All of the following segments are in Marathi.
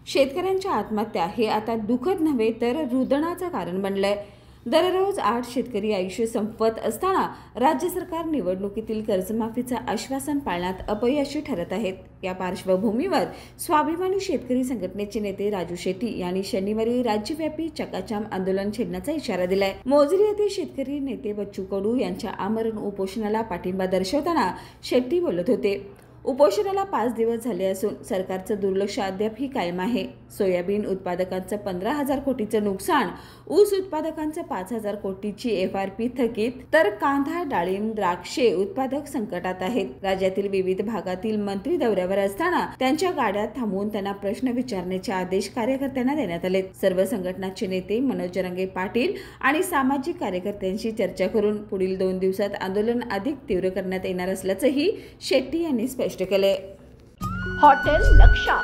शेतकऱ्यांच्या आत्महत्या हे आता दुःखद नव्हे तर रुदनाचं कारण बनलंय। दररोज 8 शेतकरी आयुष्य संपवत असताना राज्य सरकार निवडणुकीतील कर्जमाफीचं आश्वासन पाळण्यात अपयशी ठरत आहेत। या पार्श्वभूमीवर स्वाभिमानी शेतकरी संघटनेचे नेते राजू शेट्टी यांनी शनिवारी राज्यव्यापी चक्काजाम आंदोलन छेडण्याचा इशारा दिलाय। मोजरी येथे शेतकरी नेते बच्चू कडू यांच्या आमरण उपोषणाला पाठिंबा दर्शवताना शेट्टी बोलत होते। उपोषणाला 5 दिवस झाले असून सरकारचं दुर्लक्ष अद्यापही कायम आहे। सोयाबीन उत्पादकांचं 15,000 कोटीचं नुकसान, ऊस उत्पादकांचं 5,000 कोटीची FRP थकीत, तर कांदा, डाळिंब, द्राक्षे उत्पादक संकटात आहेत। राज्यातील विविध भागातील मंत्री दौऱ्यावर असताना त्यांच्या गाड्या थांबवून त्यांना प्रश्न विचारण्याचे आदेश कार्यकर्त्यांना देण्यात आले। सर्व संघटनांचे नेते मनोज जरांगे पाटील आणि सामाजिक कार्यकर्त्यांशी चर्चा करून पुढील 2 दिवसात आंदोलन अधिक तीव्र करण्यात येणार असल्याचंही शेट्टी यांनी स्पष्ट केले। हॉटेल लक्षा,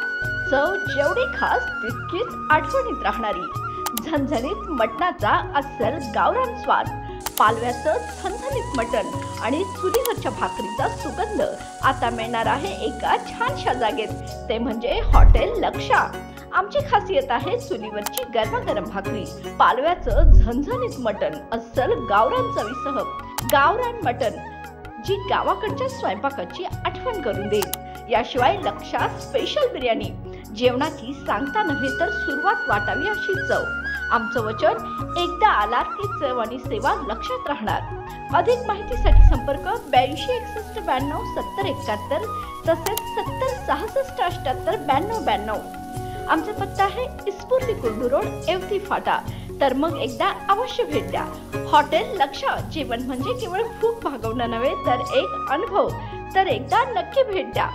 चव जेवढी खास तितकीच आठवणीत राहणारी। झणझणीत मटणाचा अस्सल गावरान स्वाद, पालव्याचं झणझणीत मटण आणि चुलीवरच्या भाकरीचा सुगंध आता मिळणार आहे एका छानशा जागेत, ते म्हणजे हॉटेल लक्षा। आमची खासियत आहे चुलीवरची गरमागरम भाकरी, पालव्याचं झणझणीत मटण, अस्सल गावरान चवीसह गावरान मटण जी गावाकडच्या स्वयंपाकाची आठवण करून देईल। याशिवाय लक्षा स्पेशल बिर्याणी, जेवणाची सांगता नव्हे तर सुरुवात वाटावी अशी चव। आमचं वचन, एकदा आलात की चव आणि सेवा लक्षात राहणार। अधिक माहितीसाठी संपर्क 82 61 92 70 71 तसेच 70 66 78 92 92। आमचा पत्ता आहे इस्पुर्ली कुर्डू रोड, एवती फाटा। तर मग एकदा अवश्य भेट द्या। हॉटेल लक्षा, जेवण म्हणजे केवळ भूक भागवणं नव्हे तर एक अनुभव। तर एकदा नक्की भेट द्या।